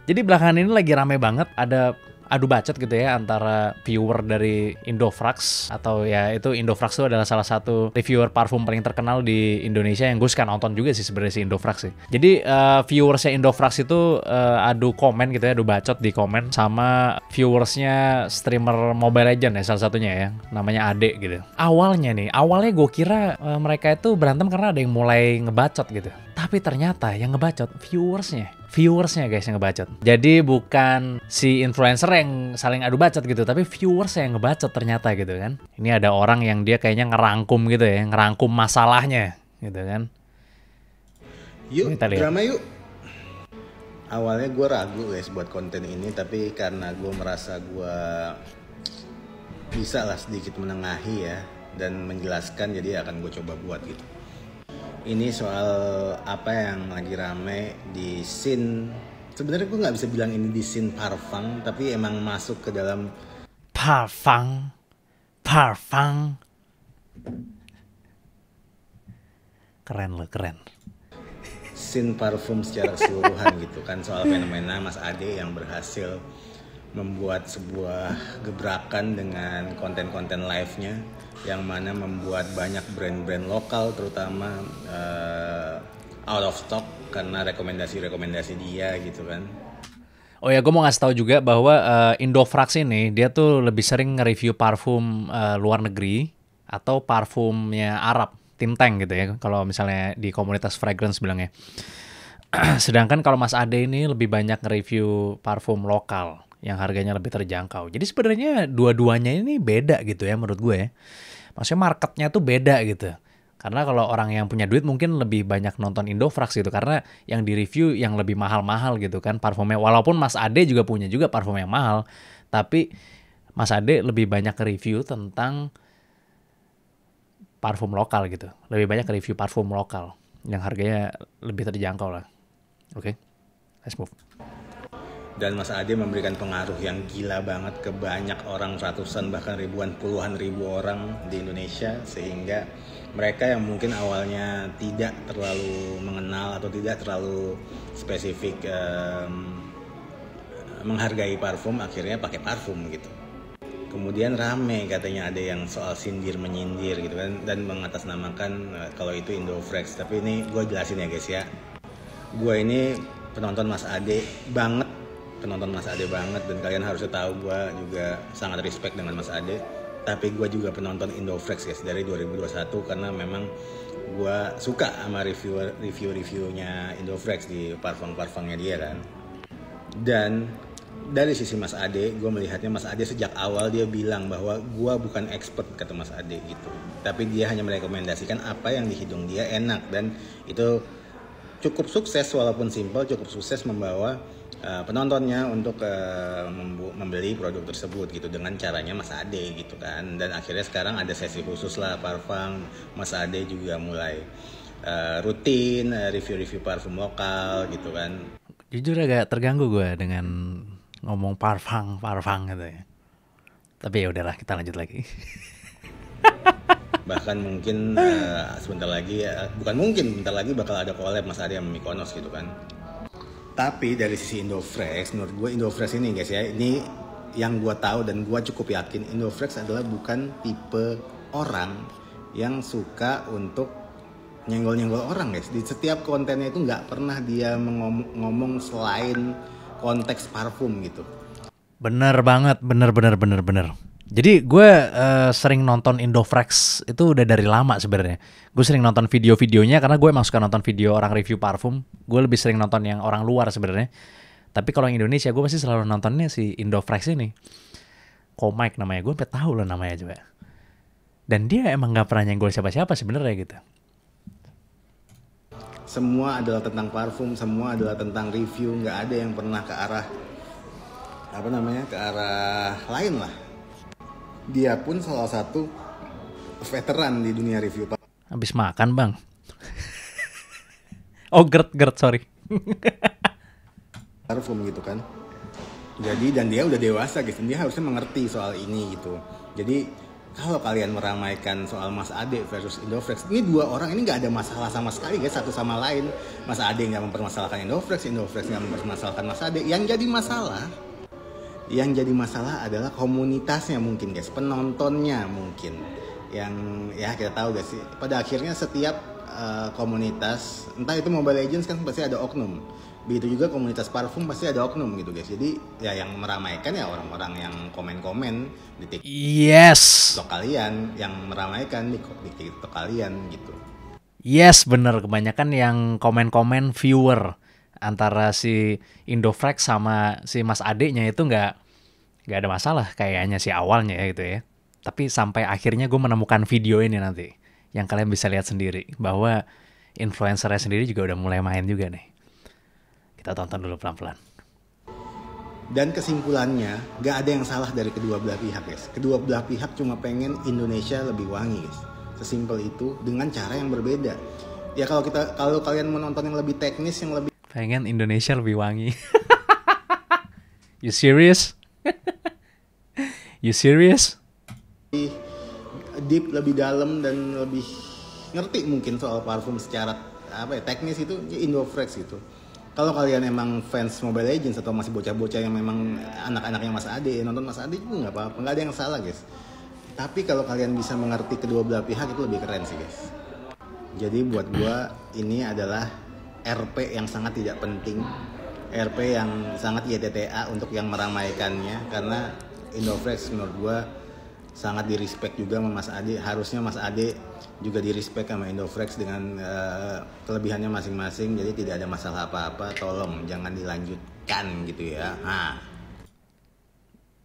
Jadi belakangan ini lagi rame banget ada adu bacot gitu ya antara viewer dari Indofrax atau ya itu Indofrax itu adalah salah satu reviewer parfum paling terkenal di Indonesia yang gue suka nonton juga sih sebenarnya si Indofrax sih. Jadi viewersnya Indofrax itu adu komen gitu ya, adu bacot di komen sama viewersnya streamer Mobile Legends ya salah satunya ya, namanya Ade gitu. Awalnya gue kira mereka itu berantem karena ada yang mulai ngebacot gitu. Tapi ternyata yang ngebacot viewersnya guys yang ngebacot. Jadi bukan si influencer yang saling adu bacot gitu, tapi viewers yang ngebacot ternyata gitu kan. Ini ada orang yang dia kayaknya ngerangkum gitu ya, ngerangkum masalahnya gitu kan. Yuk, Kita lihat. drama yuk. Awalnya gue ragu guys buat konten ini, tapi karena gue merasa gue bisa lah sedikit menengahi ya dan menjelaskan, jadi akan gue coba buat gitu. Ini soal apa yang lagi rame di scene. Sebenarnya gue nggak bisa bilang ini di scene parfum, tapi emang masuk ke dalam Parfum. Keren loh, keren. scene parfum secara keseluruhan gitu kan, soal fenomena Mas Ade yang berhasil membuat sebuah gebrakan dengan konten-konten live-nya yang mana membuat banyak brand-brand lokal terutama out of stock karena rekomendasi-rekomendasi dia gitu kan. Oh ya, gue mau ngasih tahu juga bahwa Indofrax ini dia tuh lebih sering nge-review parfum luar negeri atau parfumnya Arab, Tim Tank gitu ya. Kalau misalnya di komunitas fragrance bilangnya. Sedangkan kalau Mas Ade ini lebih banyak nge-review parfum lokal yang harganya lebih terjangkau. Jadi sebenarnya dua-duanya ini beda gitu ya menurut gue ya. Maksudnya marketnya tuh beda gitu. Karena kalau orang yang punya duit mungkin lebih banyak nonton Indofrax gitu. Karena yang di review yang lebih mahal-mahal gitu kan parfumnya. Walaupun Mas Ade juga punya juga parfum yang mahal. Tapi Mas Ade lebih banyak review tentang parfum lokal gitu. Lebih banyak review parfum lokal. Yang harganya lebih terjangkau lah. Oke, let's move. Dan Mas Ade memberikan pengaruh yang gila banget ke banyak orang, ratusan bahkan ribuan, puluhan ribu orang di Indonesia, sehingga mereka yang mungkin awalnya tidak terlalu mengenal atau tidak terlalu spesifik menghargai parfum akhirnya pakai parfum gitu. Kemudian rame katanya ada yang soal sindir menyindir gitu kan, dan mengatasnamakan kalau itu Indofrex. Tapi ini gue jelasin ya guys ya, gue ini penonton Mas Ade banget, dan kalian harusnya tahu gue juga sangat respect dengan Mas Ade. Tapi gue juga penonton Indofrex guys dari 2021 karena memang gue suka sama review-reviewnya Indofrex di parfum-parfumnya dia kan. Dan dari sisi Mas Ade, gue melihatnya Mas Ade sejak awal dia bilang bahwa gue bukan expert, kata Mas Ade gitu. Tapi dia hanya merekomendasikan apa yang di hidung dia enak, dan itu cukup sukses walaupun simpel, cukup sukses membawa penontonnya untuk membeli produk tersebut gitu dengan caranya Mas Ade gitu kan. Dan akhirnya sekarang ada sesi khusus lah parfum. Mas Ade juga mulai rutin review-review parfum lokal gitu kan. Jujur agak terganggu gue dengan ngomong parfum gitu ya. Tapi ya udahlah, kita lanjut lagi. Bahkan mungkin sebentar lagi bentar lagi bakal ada collab Mas Ade sama Mykonos gitu kan. Tapi dari sisi Indofrex, menurut gue Indofrex ini guys ya, ini yang gue tahu dan gue cukup yakin Indofrex adalah bukan tipe orang yang suka untuk nyenggol-nyenggol orang guys. Di setiap kontennya itu nggak pernah dia ngomong selain konteks parfum gitu. Bener banget, bener. Jadi gue sering nonton Indofrex itu udah dari lama sebenarnya. Gue sering nonton video-videonya karena gue emang suka nonton video orang review parfum. Gue lebih sering nonton yang orang luar sebenarnya. Tapi kalau yang Indonesia gue pasti selalu nontonnya si Indofrex ini. Komik namanya, gue sampai tahu loh namanya juga. Dan dia emang nggak pernah nyenggol siapa-siapa sebenarnya gitu. Semua adalah tentang parfum, semua adalah tentang review, nggak ada yang pernah ke arah ke arah lain lah. Dia pun salah satu veteran di dunia review parfum. Habis makan bang. Oh gerd sorry. Parfum gitu kan. Jadi dan dia udah dewasa guys, dia harusnya mengerti soal ini gitu. Jadi kalau kalian meramaikan soal Mas Ade versus Indofrex, ini dua orang ini nggak ada masalah sama sekali guys satu sama lain. Mas Ade nggak mempermasalahkan Indofrex, Indofrex nggak mempermasalahkan Mas Ade. Yang jadi masalah adalah komunitasnya mungkin guys, penontonnya mungkin. Yang ya kita tahu guys, pada akhirnya setiap komunitas, entah itu Mobile Legends kan pasti ada oknum. Begitu juga komunitas parfum pasti ada oknum gitu guys. Jadi ya yang meramaikan ya orang-orang yang komen-komen di TikTok kalian, yang meramaikan di TikTok kalian gitu. Yes, bener. Kebanyakan yang komen-komen viewer antara si Indofrex sama si Mas Ade-nya itu nggak ada masalah kayaknya sih awalnya ya gitu ya. Tapi sampai akhirnya gue menemukan video ini nanti yang kalian bisa lihat sendiri bahwa influencernya sendiri juga udah mulai main juga nih. Kita tonton dulu pelan-pelan. Dan kesimpulannya, gak ada yang salah dari kedua belah pihak guys. Kedua belah pihak cuma pengen Indonesia lebih wangi guys. Sesimpel itu dengan cara yang berbeda. Ya kalau kalian mau nonton yang lebih teknis, yang lebih pengen Indonesia lebih wangi. You serious? You serious? Deep, lebih dalam dan lebih ngerti mungkin soal parfum secara teknis itu Indofrex gitu. Kalau kalian emang fans Mobile Legends atau masih bocah-bocah yang memang anak-anaknya Mas Ade, nonton Mas Ade juga nggak apa-apa, nggak ada yang salah guys. Tapi kalau kalian bisa mengerti kedua belah pihak itu lebih keren sih guys. Jadi buat gua ini adalah RP yang sangat tidak penting, RP yang sangat YTTA untuk yang meramaikannya, karena Indofrex menurut gua sangat di-respect juga sama Mas Ade. Harusnya Mas Ade juga di-respect sama Indofrex dengan kelebihannya masing-masing. Jadi tidak ada masalah apa-apa. Tolong jangan dilanjutkan gitu ya.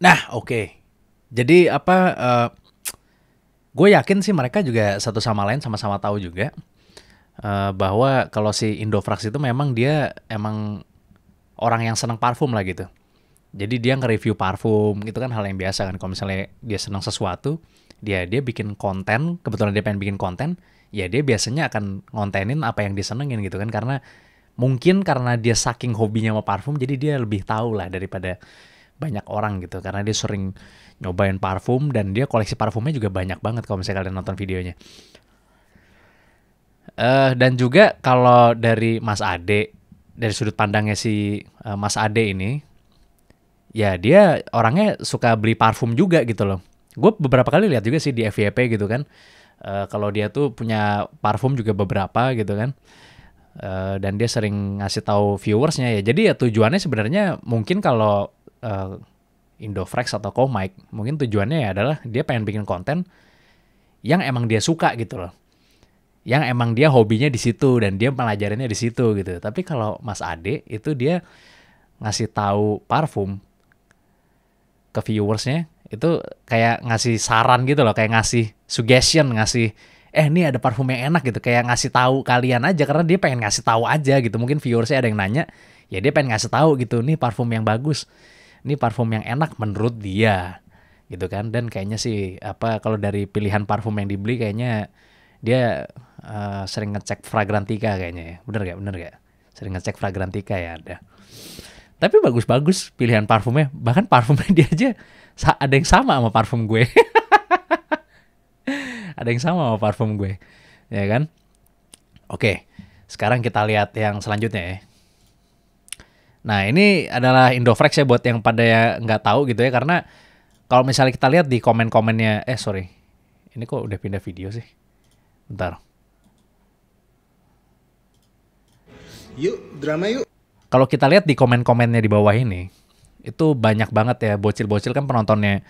Nah, oke. Jadi gue yakin sih mereka juga satu sama lain sama-sama tahu juga bahwa kalau si Indofrex itu memang dia emang orang yang senang parfum lah gitu. Jadi dia nge-review parfum, itu kan hal yang biasa kan. Kalau misalnya dia senang sesuatu, dia bikin konten, kebetulan dia pengen bikin konten, ya dia biasanya akan ngontenin apa yang disenengin gitu kan. Karena mungkin karena dia saking hobinya sama parfum, jadi dia lebih tahu lah daripada banyak orang gitu. Karena dia sering nyobain parfum dan dia koleksi parfumnya juga banyak banget kalau misalnya kalian nonton videonya. Dan juga kalau dari Mas Ade, dari sudut pandangnya si Mas Ade ini, ya dia orangnya suka beli parfum juga gitu loh. Gue beberapa kali lihat juga sih di FYP gitu kan. Kalau dia tuh punya parfum juga beberapa gitu kan. Dan dia sering ngasih tahu viewersnya ya. Jadi ya tujuannya sebenarnya mungkin kalau Indofrex atau Comic, mungkin tujuannya ya adalah dia pengen bikin konten yang emang dia suka gitu loh. Yang emang dia hobinya di situ dan dia pelajarannya di situ gitu. Tapi kalau Mas Ade itu dia ngasih tahu parfum ke viewersnya itu kayak ngasih saran gitu loh, kayak ngasih suggestion, ngasih ini ada parfum yang enak gitu, kayak ngasih tahu kalian aja karena dia pengen ngasih tahu aja gitu. Mungkin viewersnya ada yang nanya, ya dia pengen ngasih tahu gitu, nih parfum yang bagus, nih parfum yang enak menurut dia gitu kan. Dan kayaknya sih kalau dari pilihan parfum yang dibeli kayaknya dia sering ngecek Fragrantica kayaknya ya. Bener gak? Sering ngecek Fragrantica ya ada. Tapi bagus-bagus pilihan parfumnya. Bahkan parfumnya dia aja ada yang sama sama parfum gue. Ada yang sama sama parfum gue. Ya kan? Oke. Sekarang kita lihat yang selanjutnya ya. Nah ini adalah Indofrex ya buat yang pada ya nggak tahu gitu ya. Karena kalau misalnya kita lihat di komen-komennya. Sorry. Ini kok udah pindah video sih? Bentar. Yuk, drama yuk. Kalau kita lihat di komen-komennya di bawah ini, itu banyak banget ya bocil-bocil kan penontonnya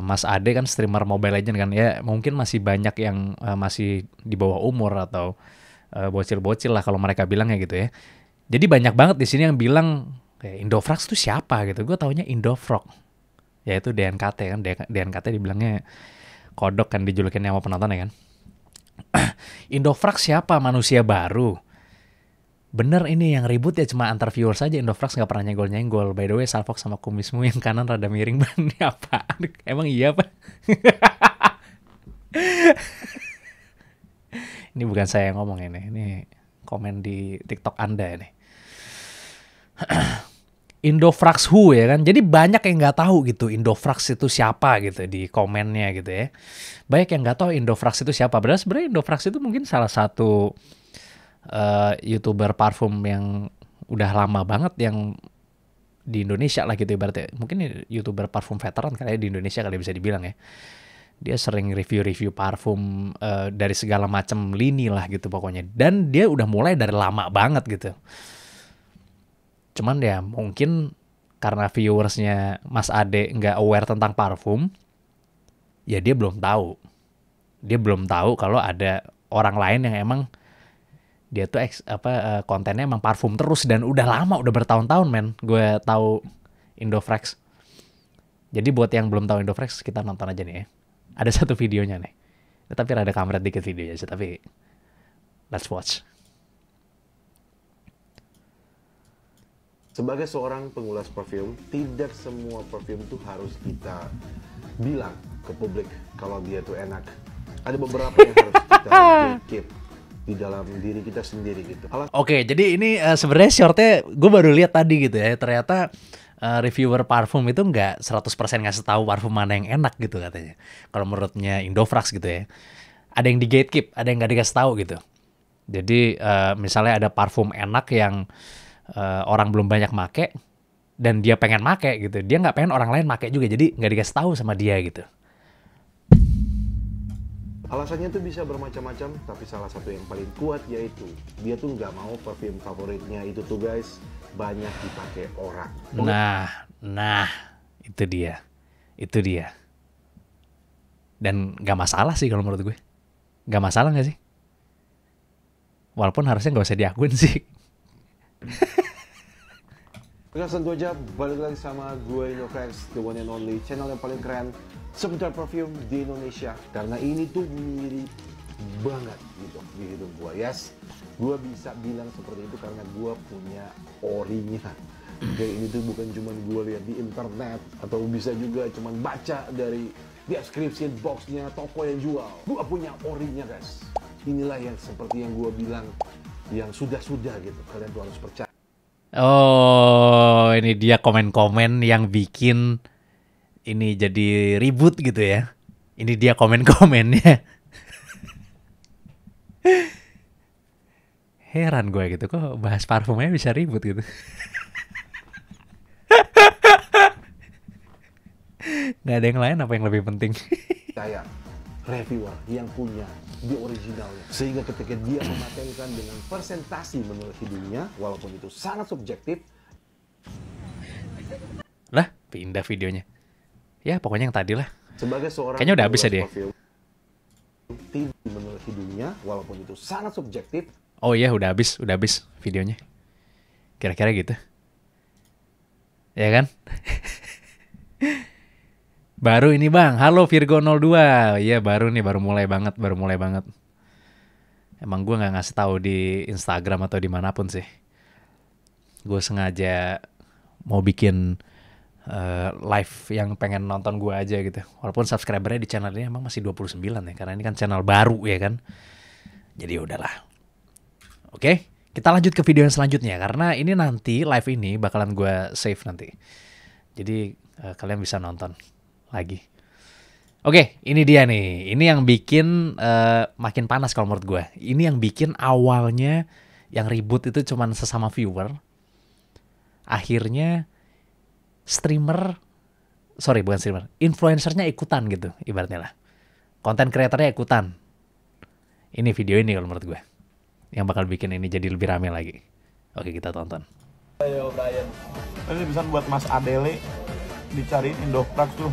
Mas Ade kan streamer Mobile Legends kan ya, mungkin masih banyak yang masih di bawah umur atau bocil-bocil lah kalau mereka bilangnya gitu ya. Jadi banyak banget di sini yang bilang kayak Indofrex tuh siapa gitu. Gue taunya Indofrog. Ya itu DNKT kan, DNKT dibilangnya kodok kan, dijulukin sama penonton ya kan. Indofrex siapa? Manusia baru. Bener ini yang ribut ya cuma antar viewers saja. Indofrex gak pernah nyenggol-nyenggol. By the way, Salfox sama kumismu yang kanan rada miring banget. Ini apaan? Emang iya apa? Ini bukan saya yang ngomong ini. Ini komen di TikTok Anda ini. Indofrax Who ya kan. Jadi banyak yang nggak tahu gitu Indofrax itu siapa gitu di komennya gitu ya. Banyak yang nggak tahu Indofrax itu siapa. Padahal sebenarnya Indofrax itu mungkin salah satu YouTuber parfum yang udah lama banget yang di Indonesia lah gitu ibaratnya. Mungkin YouTuber parfum veteran kali ya di Indonesia kali bisa dibilang ya. Dia sering review-review parfum dari segala macam lini lah gitu pokoknya. Dan dia udah mulai dari lama banget gitu. Cuman ya mungkin karena viewersnya Mas Ade nggak aware tentang parfum, ya dia belum tahu. Dia belum tahu kalau ada orang lain yang emang dia tuh kontennya emang parfum terus dan udah lama, udah bertahun-tahun men. Gue tahu Indofrax. Jadi buat yang belum tahu Indofrax, kita nonton aja nih ya. Ada satu videonya nih. Tapi rada kampret dikit videonya sih, tapi let's watch. Sebagai seorang pengulas parfum, tidak semua parfum tuh harus kita bilang ke publik kalau dia tuh enak. Ada beberapa yang harus kita keep di dalam diri kita sendiri gitu. Oke, jadi ini sebenarnya shortnya gue baru lihat tadi gitu ya. Ternyata reviewer parfum itu nggak 100% ngasih tahu parfum mana yang enak gitu katanya. Kalau menurutnya Indofrax gitu ya. Ada yang di gatekeep, ada yang nggak dikasih tahu gitu. Jadi misalnya ada parfum enak yang orang belum banyak make dan dia pengen make gitu. Dia nggak pengen orang lain make juga, jadi nggak dikasih tahu sama dia gitu. Alasannya tuh bisa bermacam-macam, tapi salah satu yang paling kuat yaitu dia tuh nggak mau parfum favoritnya itu tuh guys banyak dipakai orang. Nah, itu dia. Dan nggak masalah sih kalau menurut gue, nggak masalah nggak sih? Walaupun harusnya nggak usah diakuin sih. Tentu aja balik lagi sama gue Indofrax, the one and only channel yang paling keren seputar parfum di Indonesia. Karena ini tuh mirip banget gitu di hidung gue. Yes, gue bisa bilang seperti itu karena gue punya orinya. Oke, ini tuh bukan cuma gue lihat di internet atau bisa juga cuma baca dari description boxnya toko yang jual. Gue punya orinya guys. Inilah yang seperti yang gue bilang, yang sudah-sudah gitu. Kalian tuh harus percaya. Oh, ini dia komen-komen yang bikin ini jadi ribut gitu ya. Ini dia komen-komennya. Heran gue gitu, kok bahas parfumnya bisa ribut gitu. Nggak ada yang lain apa yang lebih penting? Saya reviewer yang punya di originalnya, sehingga ketika dia mematenkan dengan presentasi menurut hidungnya, walaupun itu sangat subjektif. Lah, pindah videonya. Ya pokoknya yang tadi lah. Sebagai seorang kayaknya udah habis ya dia. Menurut hidungnya, walaupun itu sangat subjektif. Oh iya, udah habis videonya. Kira-kira gitu. Ya kan? Baru ini bang, halo Virgo 02. Iya baru mulai banget. Emang gue nggak ngasih tahu di Instagram atau dimanapun sih. Gue sengaja mau bikin live yang pengen nonton gue aja gitu. Walaupun subscribernya di channel ini emang masih 29 ya, karena ini kan channel baru ya kan. Jadi udahlah. Oke, kita lanjut ke video yang selanjutnya karena ini nanti live ini bakalan gue save nanti. Jadi kalian bisa nonton lagi. Oke, ini dia nih. Ini yang bikin makin panas kalau menurut gue. Ini yang bikin awalnya yang ribut itu cuman sesama viewer. Akhirnya influencernya ikutan gitu ibaratnya lah. Konten kreatornya ikutan. Ini video ini kalau menurut gue yang bakal bikin ini jadi lebih rame lagi. Oke, kita tonton. Ayo Brian. Ini bisa buat Mas Adele dicariin Indofrax tuh.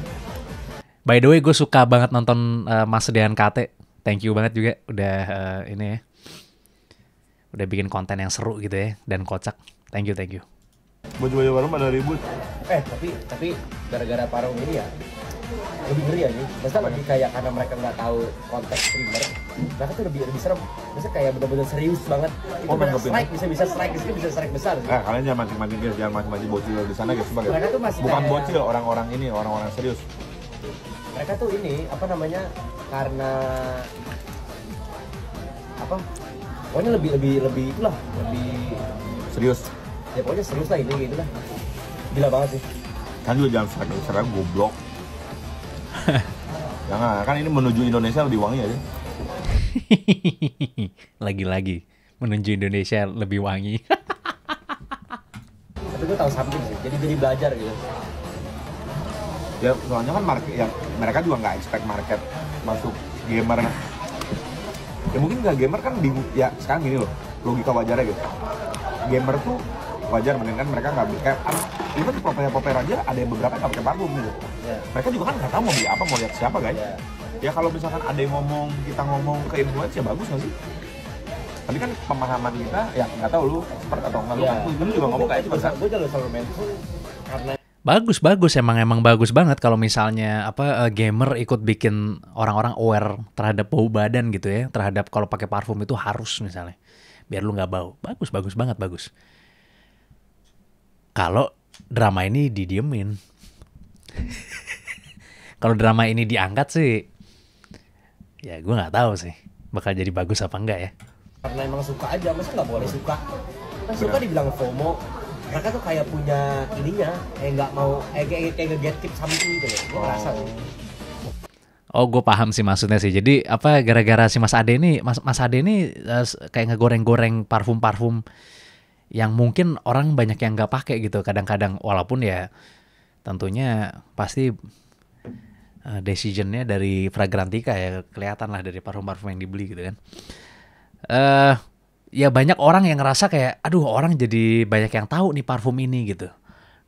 By the way, gue suka banget nonton Mas Dean KT. Thank you banget juga udah ini ya. Udah bikin konten yang seru gitu ya dan kocak. Thank you. Baju-baju baru pada ribut. Tapi gara-gara parung ini ya lebih ngeri aja. Maksudnya lebih kayak karena mereka nggak tahu konteks streamer, mereka tuh lebih serem. Maksudnya kayak bener-bener serius banget. Itu strike bisa strike di sini bisa strike besar. Kalian jangan mancing-mancing guys, jangan mancing-mancing bocil di sana guys sebagai. Mereka tuh masih bukan kayak, bocil, orang-orang ini orang-orang serius. Mereka tuh ini apa namanya? Karena apa? Pokoknya lebih itulah, lebih Serius. ya pokoknya serius lah ini gitu lah. Gila banget sih. Kan juga jangan serang goblok. Jangan, kan ini menuju Indonesia lebih wangi aja. Lagi-lagi menuju Indonesia lebih wangi. Tapi gue tahu something sih, jadi belajar gitu. Ya soalnya kan market, ya mereka juga nggak expect market masuk gamer. Ya mungkin nggak gamer kan bingung. Ya sekarang gini loh, logika wajarnya gitu. Gamer tuh wajar, mendingan mereka nggak kayak even popper aja ada yang beberapa nggak pakai parfum gitu. Yeah. Mereka juga kan nggak tahu mau beli apa, mau lihat siapa guys. Yeah. Ya kalau misalkan ada yang ngomong, kita ngomong ke influence ya bagus nggak sih? Tapi kan pemahaman kita ya nggak tahu lu expert atau nggak. Yeah. Lu juga ngomong kayak cuma gue selalu mention karena Bagus emang bagus banget kalau misalnya gamer ikut bikin orang-orang aware terhadap bau badan gitu ya, terhadap kalau pakai parfum itu harus misalnya biar lu nggak bau. Bagus banget. Kalau drama ini didiemin. Kalau drama ini diangkat sih, ya gue nggak tahu sih bakal jadi bagus apa enggak ya. karena emang suka aja, masa nggak boleh suka? Kan suka dibilang FOMO. Mereka tuh kayak punya ininya, nggak mau, kayak nge-gatekeep something gitu loh. Gue ngerasa sih. Oh, gue paham sih maksudnya sih. Jadi gara-gara si Mas Ade ini kayak ngegoreng-goreng parfum-parfum yang mungkin orang banyak yang nggak pakai gitu kadang-kadang, walaupun ya tentunya pasti decisionnya dari Fragrantica ya, kelihatan lah dari parfum-parfum yang dibeli gitu kan. Ya banyak orang yang ngerasa kayak aduh, orang jadi banyak yang tahu nih parfum ini gitu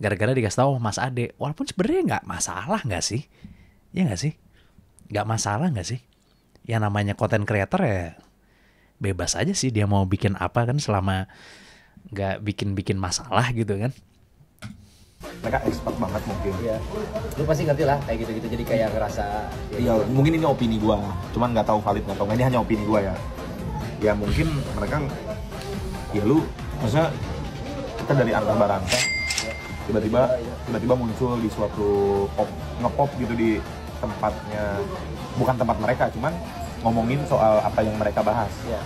gara-gara dikasih tahu Mas Ade, walaupun sebenarnya nggak masalah nggak sih, ya nggak sih, nggak masalah nggak sih, yang namanya content creator ya bebas aja sih dia mau bikin apa kan, selama nggak bikin masalah gitu kan. Mereka expert banget mungkin. Iya. Lu pasti ngerti lah kayak gitu-gitu, jadi kayak ngerasa Iya, mungkin ini opini gua, cuman nggak tahu valid nggak tahu nggak, ini hanya opini gua ya. Ya mungkin mereka, ya lu, maksudnya kita dari antar barangsa, tiba-tiba muncul di suatu ngepop gitu di tempatnya, bukan tempat mereka, cuman ngomongin soal apa yang mereka bahas. Iya.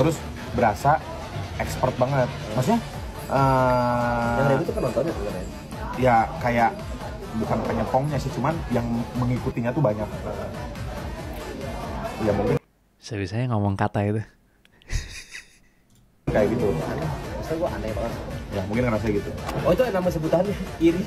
Terus berasa expert banget, maksudnya yang review itu penontonnya sebenarnya. ya kayak bukan penyepongnya sih, cuman yang mengikutinya tuh banyak. Ya mungkin Sebisanya ngomong kata itu. kayak gitu. Maksudnya gue aneh banget. Ya mungkin ngerasa gitu. Oh itu nama sebutannya, iri.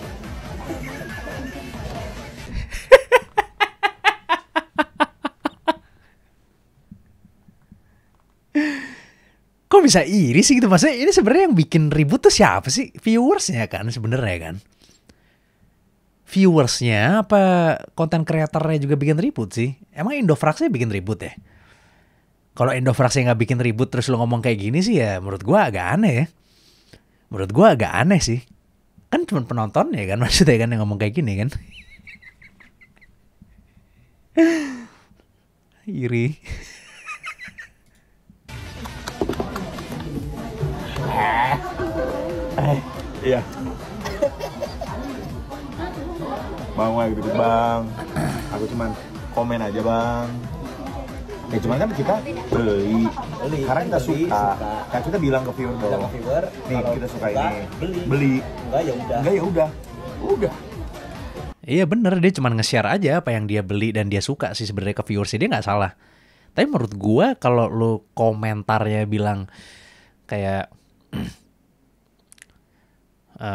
Kok bisa iri sih gitu? Maksudnya ini sebenarnya yang bikin ribut tuh siapa sih? Viewersnya kan sebenarnya kan. Viewersnya apa konten kreatornya juga bikin ribut sih? Emang Indofraxnya bikin ribut ya? Kalau Indofraxnya nggak bikin ribut terus lo ngomong kayak gini sih ya menurut gua agak aneh ya. Menurut gua agak aneh sih. Kan cuma penonton ya kan maksudnya kan yang ngomong kayak gini kan. Iri. Iya. Bang, wah gitu bang. Aku cuman komen aja bang. Ya cuman kan kita beli. Karena kita Beli, suka. Kan kita bilang ke viewer Bilang dong. ke viewer, Nih kalau kita suka suka, ini. beli. Enggak ya udah. Udah. Iya bener, dia cuma nge-share aja apa yang dia beli dan dia suka sih sebenarnya ke viewersnya, dia nggak salah. Tapi menurut gua kalau lu komentarnya bilang kayak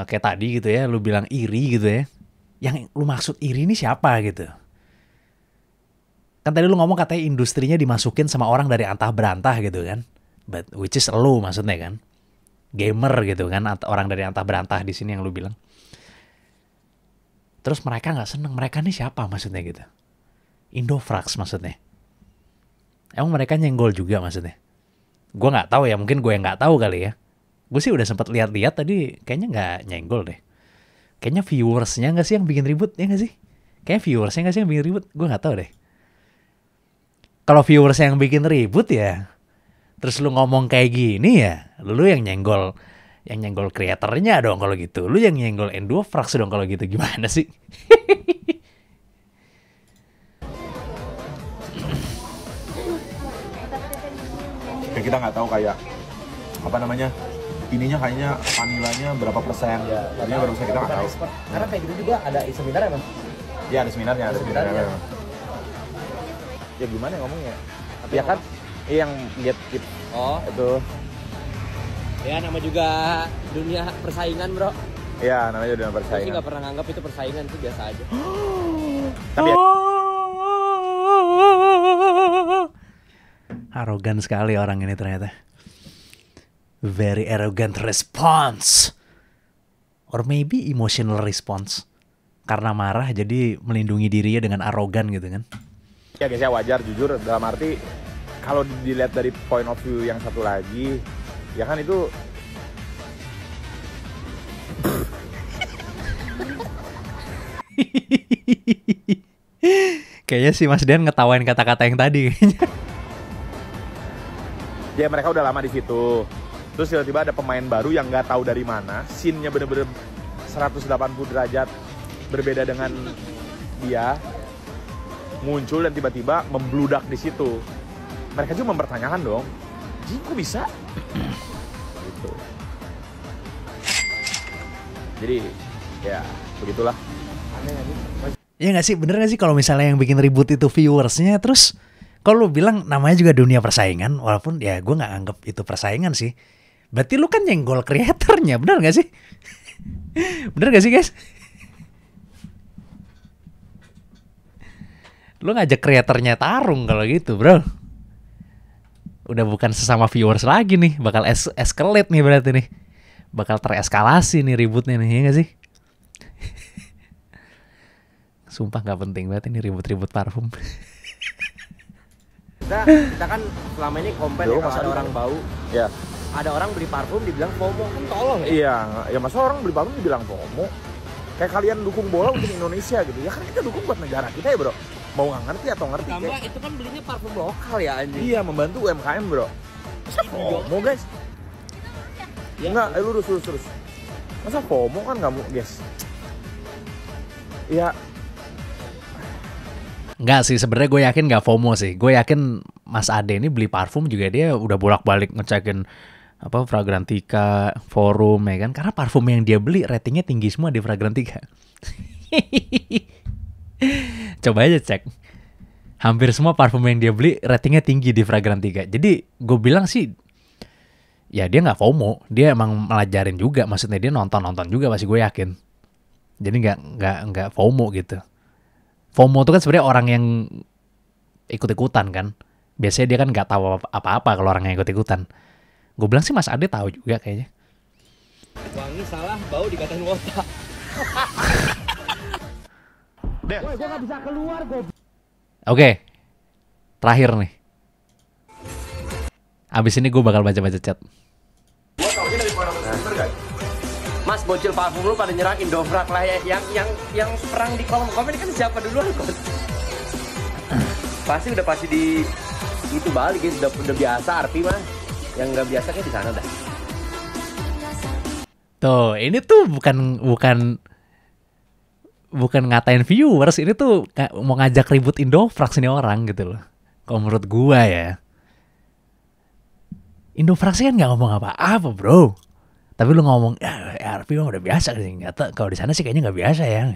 kayak tadi gitu ya, lu bilang iri gitu ya. Yang lu maksud iri ini siapa gitu? Kan tadi lu ngomong katanya industrinya dimasukin sama orang dari antah berantah gitu kan. But which is lu maksudnya kan. Gamer gitu kan, orang dari antah berantah di sini yang lu bilang. Terus mereka nggak seneng, mereka nih siapa maksudnya gitu? Indofrax maksudnya. Emang mereka nyenggol juga maksudnya? Gue nggak tahu ya, mungkin gue yang nggak tahu kali ya. Gue sih udah sempat lihat-lihat tadi, kayaknya nggak nyenggol deh. Kayaknya viewersnya nggak sih yang bikin ribut, ya nggak sih? Kayaknya viewersnya nggak sih yang bikin ribut, gue nggak tahu deh. Kalau viewersnya yang bikin ribut ya, terus lu ngomong kayak gini ya, lu yang nyenggol kreatornya dong kalau gitu. Lu yang nyenggol Indofrax dong kalau gitu, gimana sih? Kayak kita nggak tahu kayak apa namanya, ininya kayaknya vanilanya berapa persen, ininya berapa persen kita nggak tahu. Karena kayak gitu juga ada seminar ya, Mas? Ya ada seminarnya, ada seminarnya. Ya gimana ya ngomongnya? Ya kan, yang get it itu. Ya nama juga dunia persaingan, bro. Ya namanya udah Saya sih persaingan. nggak pernah nganggap itu persaingan, itu biasa aja. Tapi ya, Arogan sekali orang ini ternyata. Very arrogant response. Or maybe emotional response. Karena marah jadi melindungi dirinya dengan arogan gitu kan. ya guys ya wajar jujur dalam arti kalau dilihat dari point of view yang satu lagi, ya kan itu Kayaknya si Mas Dian ngetawain kata-kata yang tadi kayaknya. ya mereka udah lama di situ. Terus tiba-tiba ada pemain baru yang nggak tahu dari mana, scene-nya bener-bener 180 derajat berbeda dengan dia, muncul dan tiba-tiba membludak di situ. Mereka juga mempertanyakan dong, "Ji, kok bisa?" gitu. Jadi ya begitulah. Ya nggak sih, bener nggak sih kalau misalnya yang bikin ribut itu viewersnya, terus kalau lu bilang namanya juga dunia persaingan, walaupun ya gue nggak anggap itu persaingan sih. Berarti lu kan nyenggol kreatornya, bener nggak sih? Bener nggak sih guys? Lu ngajak kreatornya tarung kalau gitu bro. Udah bukan sesama viewers lagi nih, bakal escalate nih berarti nih. Bakal tereskalasi nih ributnya nih, ya nggak sih? Sumpah nggak penting banget ini ribut-ribut parfum. Kita kan selama ini komplain ya, kalau ada orang bau, Ya, ada orang beli parfum dibilang FOMO, kan tolong ya. iya, ya masa orang beli parfum dibilang FOMO? Kayak kalian dukung bola untuk Indonesia gitu. Ya kan kita dukung buat negara kita ya, Bro. Mau nggak ngerti atau ngerti Tambah kayak. itu kan belinya parfum lokal ya anjing. Iya, membantu UMKM, Bro. Masa FOMO, guys? Ya, Enggak, lurus. Masa FOMO kan nggak mau, guys? Ya, Nggak sih, sebenarnya gue yakin nggak FOMO sih. Gue yakin Mas Ade ini beli parfum juga dia udah bolak-balik ngecekin apa Fragrantica, Forum ya kan. Karena parfum yang dia beli ratingnya tinggi semua di Fragrantica. Coba aja cek. Hampir semua parfum yang dia beli ratingnya tinggi di Fragrantica. Jadi gue bilang sih, ya dia nggak FOMO. Dia emang melajarin juga. Maksudnya dia nonton juga pasti gue yakin. Jadi nggak FOMO gitu. FOMO itu kan sebenarnya orang yang ikut-ikutan kan. Biasanya dia kan nggak tahu apa-apa kalau orang yang ikut-ikutan. Gue bilang sih Mas Ade tahu juga kayaknya. wangi salah, bau dikatain wota. Oke, terakhir nih. Abis ini gue bakal baca-baca chat. Mas, bocil parfum lu pada nyerang Indofrak lah ya. Yang perang di kolom komen kan siapa duluan, Bos? pasti di itu balik ya, udah biasa arti mah. Yang nggak biasa kayak di sana dah. Tuh, ini tuh bukan ngatain viewers, ini tuh mau ngajak ribut Indofrax ini orang gitu loh. Kalau menurut gua ya. Indofrax kan nggak ngomong apa-apa, bro. Tapi lu ngomong, ya RP mah udah biasa sih. Kalau di sana sih kayaknya nggak biasa ya.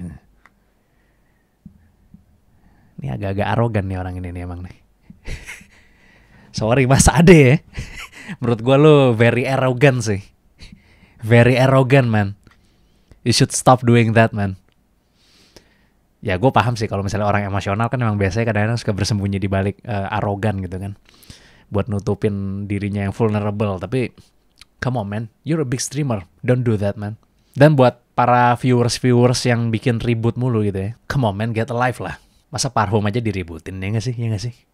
Ini agak-agak arogan nih orang ini nih emang nih. Sorry Mas Ade ya. Menurut gua lu very arrogant sih. Very arrogant man. You should stop doing that man. Ya gue paham sih kalau misalnya orang emosional kan memang biasanya kadang-kadang suka bersembunyi di balik arogan gitu kan. Buat nutupin dirinya yang vulnerable. Tapi come on man, you're a big streamer. Don't do that man. Dan buat para viewers yang bikin ribut mulu gitu ya. Come on man, get a life lah. Masa parfum aja diributin ya gak sih? Ya gak sih?